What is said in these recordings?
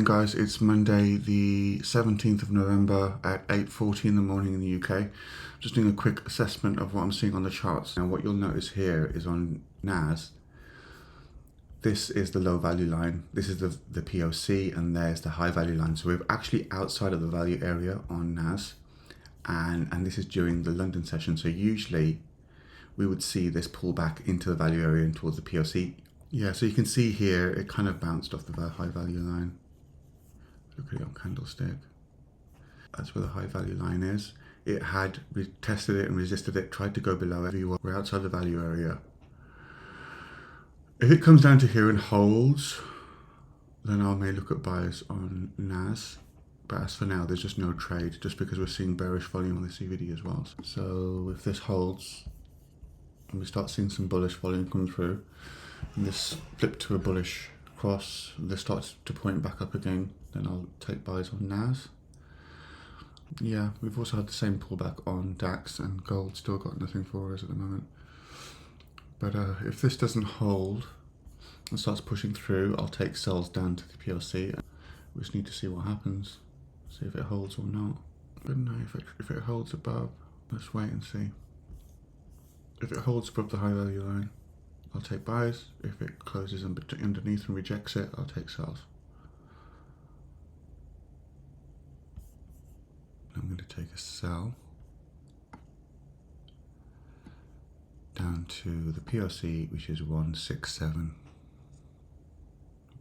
morning, guys. It's Monday the 17th of November at 8:40 in the morning in the UK. Just doing a quick assessment of what I'm seeing on the charts. Now what you'll notice here is on NAS, this is the low value line, this is the POC, and there's the high value line. So we're actually outside of the value area on NAS, and this is during the London session. So usually we would see this pull back into the value area and towards the POC. Yeah, so you can see here, it kind of bounced off the high value line. Look at it on candlestick. That's where the high value line is. It had tested it and resisted it, tried to go below it. We're outside the value area. If it comes down to here and holds, then I may look at buys on NAS. But as for now, there's just no trade, just because we're seeing bearish volume on the CVD as well. So if this holds, and we start seeing some bullish volume come through, and this flip to a bullish cross, and this starts to point back up again, then I'll take buys on NAS. Yeah, we've also had the same pullback on DAX, and gold still got nothing for us at the moment. But if this doesn't hold and starts pushing through, I'll take sells down to the PLC. We just need to see what happens, see if it holds or not. But no, if it holds above, let's wait and see. If it holds above the high value line, I'll take buys. If it closes underneath and rejects it, I'll take sells. I'm going to take a sell down to the POC, which is 167.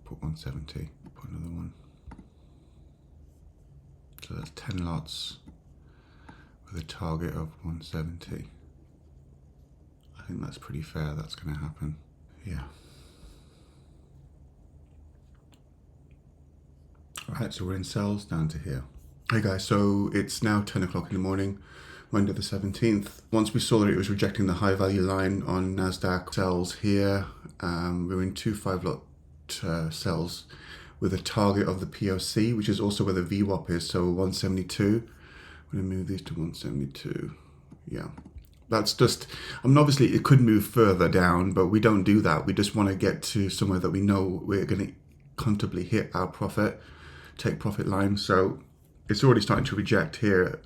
Put 170, put another one. So that's 10 lots with a target of 170. I think that's pretty fair, that's going to happen. Yeah. Alright, so we're in sells down to here. Hey guys, so it's now 10 o'clock in the morning, Monday the 17th. Once we saw that it was rejecting the high value line on Nasdaq, sells here. We're in 2 5-lot sells with a target of the POC, which is also where the VWAP is, so 172. I'm going to move these to 172. Yeah. That's just, I mean, obviously it could move further down, but we don't do that. We just want to get to somewhere that we know we're going to comfortably hit our profit, take profit line. So it's already starting to reject here,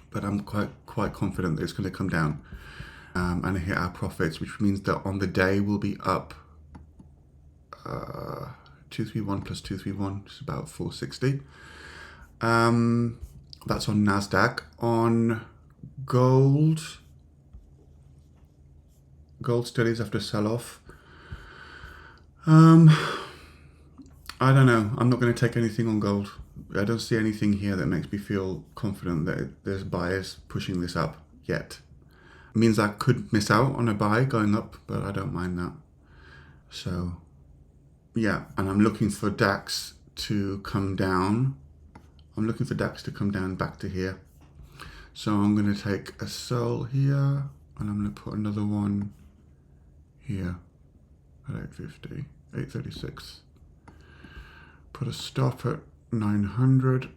but I'm quite confident that it's going to come down and hit our profits, which means that on the day we'll be up 231 plus 231, which is about 460. That's on Nasdaq. On gold steadies after sell-off. I don't know. I'm not going to take anything on gold. I don't see anything here that makes me feel confident that there's buyers pushing this up yet. It means I could miss out on a buy going up, but I don't mind that. So yeah, and I'm looking for DAX to come down. I'm looking for DAX to come down back to here. So I'm going to take a sell here, and I'm going to put another one here at 850, 836. Put a stop at 900,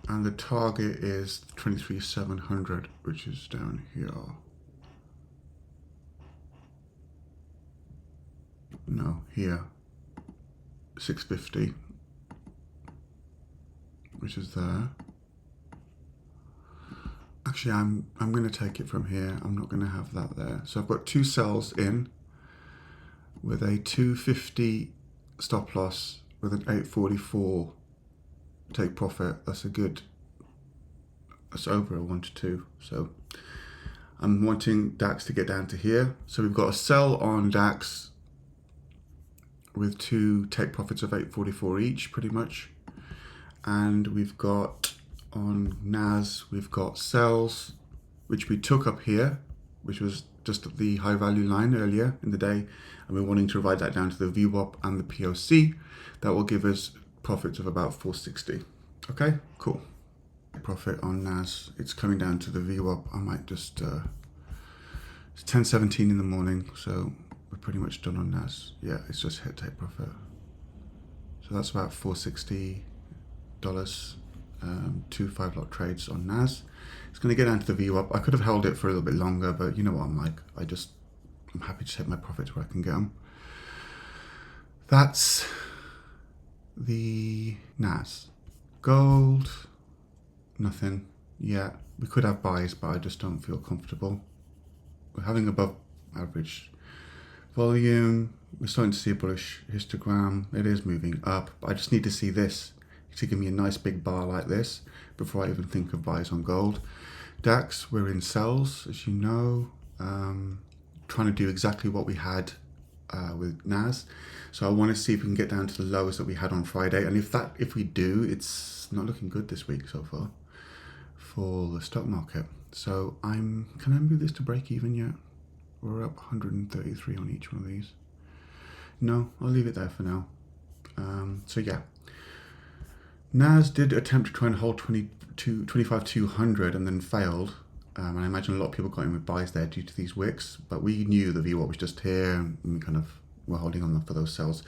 and the target is 23,700, which is down here. No, here, 650, which is there. Actually, I'm going to take it from here. I'm not going to have that there. So I've got 2 sells in with a 250 stop loss with an 844 take profit. That's over a 1 to 2. So I'm wanting DAX to get down to here. So we've got a sell on DAX with 2 take profits of 844 each, pretty much. And we've got on NAS, we've got sells, which we took up here, which was just the high value line earlier in the day, and we're wanting to ride that down to the VWAP and the POC. That will give us profits of about 460. Okay, cool. Profit on NAS, it's coming down to the VWAP. I might just, it's 10:17 in the morning, so we're pretty much done on NAS. Yeah, it's just hit take profit. So that's about $460. 2 5-lot trades on NAS. It's going to get down to the VWAP. I could have held it for a little bit longer, but you know what I'm like. I'm happy to take my profits where I can get them. That's the NAS. Gold, nothing. Yeah, we could have buys, but I just don't feel comfortable. We're having above average volume. We're starting to see a bullish histogram. It is moving up, but I just need to see this to give me a nice big bar like this before I even think of buys on gold. DAX, we're in sells, as you know, trying to do exactly what we had with NAS. So I want to see if we can get down to the lows that we had on Friday. And if we do, it's not looking good this week so far for the stock market. So can I move this to break even yet? We're up 133 on each one of these. No, I'll leave it there for now. So yeah, NAS did attempt to try and hold 25,200 and then failed. And I imagine a lot of people got in with buys there due to these wicks, but we knew the VWAP was just here and we kind of were holding on for those sells.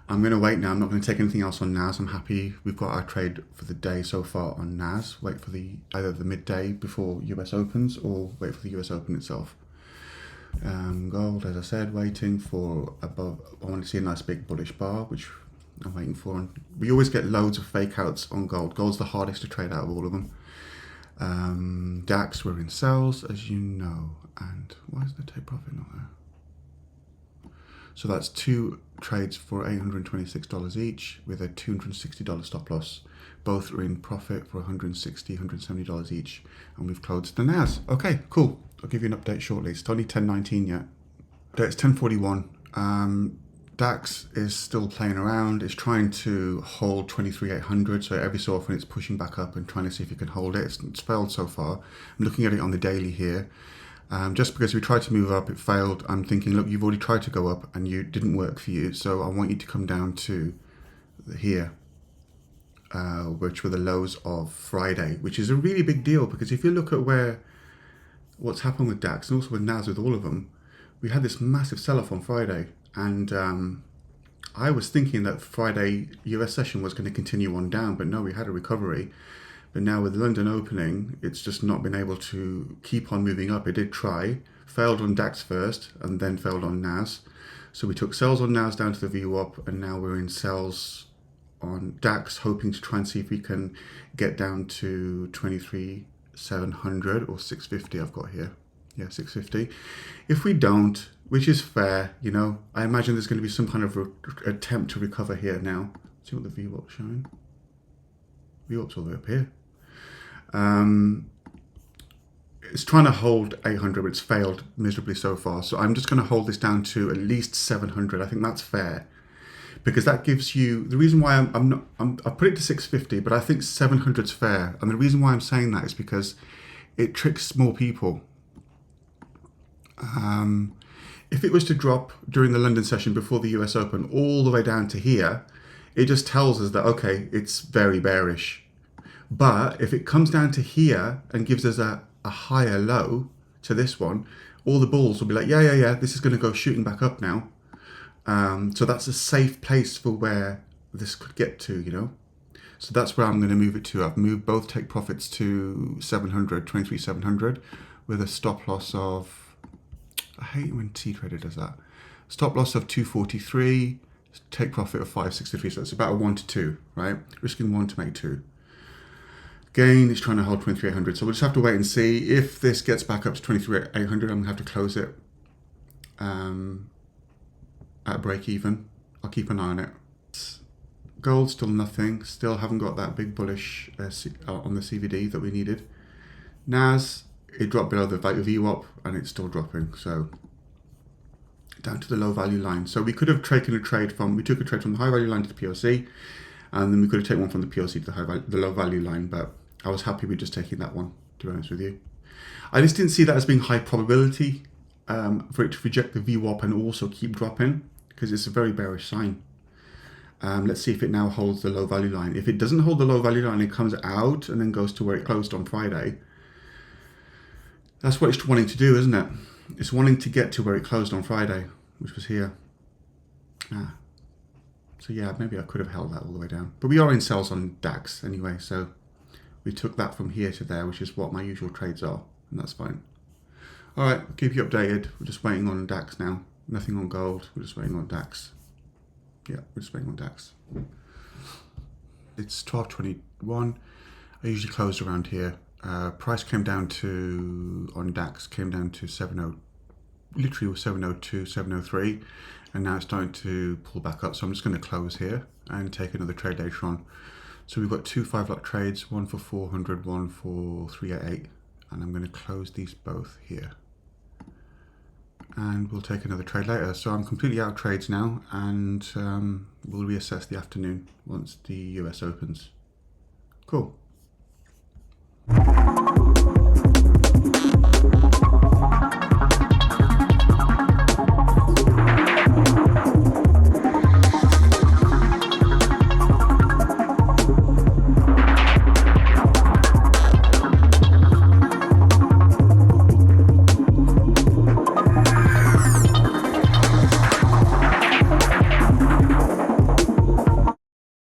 I'm going to wait now. I'm not going to take anything else on NAS. I'm happy we've got our trade for the day so far on NAS. Wait for either the midday before US opens or wait for the US Open itself. Gold, as I said, waiting for above. I want to see a nice big bullish bar, which I'm waiting for. And we always get loads of fake outs on gold. Gold's the hardest to trade out of all of them. DAX, we're in sells, as you know. And why is the take profit not there? So that's two trades for $826 each with a $260 stop loss. Both are in profit for $160, $170 each. And we've closed the NAS. Okay, cool. I'll give you an update shortly. It's only 10:19 yet. It's 10:41. DAX is still playing around. It's trying to hold 23,800. So every so often it's pushing back up and trying to see if it can hold it. It's failed so far. I'm looking at it on the daily here. Just because we tried to move up, it failed. I'm thinking, look, you've already tried to go up and it didn't work for you. So I want you to come down to here, which were the lows of Friday, which is a really big deal because if you look at what's happened with DAX and also with NAS, with all of them, we had this massive sell-off on Friday. And I was thinking that Friday US session was going to continue on down, but no, we had a recovery. But now with London opening, it's just not been able to keep on moving up. It did try, failed on DAX first, and then failed on NAS. So we took sells on NAS down to the VWAP, and now we're in sells on DAX, hoping to try and see if we can get down to 23,700 or 650 I've got here. Yeah, 650. If we don't, which is fair, you know, I imagine there's going to be some kind of attempt to recover here now. Let's see what the VWAP's showing. VWAP's all the way up here. It's trying to hold 800, but it's failed miserably so far. So I'm just going to hold this down to at least 700. I think that's fair because that gives you the reason why I put it to 650, but I think 700 is fair. And the reason why I'm saying that is because it tricks small people. If it was to drop during the London session before the US Open all the way down to here, it just tells us that, okay, it's very bearish. But if it comes down to here and gives us a higher low to this one, all the bulls will be like, yeah, this is going to go shooting back up now. So that's a safe place for where this could get to, you know. So that's where I'm going to move it to. I've moved both take profits to 700, 23,700 with a stop loss of, I hate when T-Trader does that. Stop loss of 243, take profit of 563. So it's about a 1 to 2, right? Risking 1 to make 2. Gain is trying to hold 23,800. So we'll just have to wait and see. If this gets back up to 23,800, I'm going to have to close it at break even. I'll keep an eye on it. Gold, still nothing. Still haven't got that big bullish on the CVD that we needed. NAS, it dropped below the VWAP and it's still dropping. So down to the low value line. So we could have taken a trade we took a trade from the high value line to the POC, and then we could have taken one from the POC to the low value line, but I was happy with just taking that one, to be honest with you. I just didn't see that as being high probability for it to reject the VWAP and also keep dropping, because it's a very bearish sign. Let's see if it now holds the low value line. If it doesn't hold the low value line, it comes out and then goes to where it closed on Friday. That's what it's wanting to do, isn't it? It's wanting to get to where it closed on Friday, which was here. So yeah, maybe I could have held that all the way down. But we are in sells on DAX anyway, so we took that from here to there, which is what my usual trades are, and that's fine. All right, I'll keep you updated. We're just waiting on DAX now. Nothing on gold. We're just waiting on DAX. Yeah, we're just waiting on DAX. It's 12.21. I usually close around here. Price came down to, on DAX, came down to 70, literally was 702, 703, and now it's starting to pull back up. So I'm just going to close here and take another trade later on. So we've got two 5-lot trades, one for 400, one for 388, and I'm going to close these both here. And we'll take another trade later. So I'm completely out of trades now, and we'll reassess the afternoon once the US opens. Cool.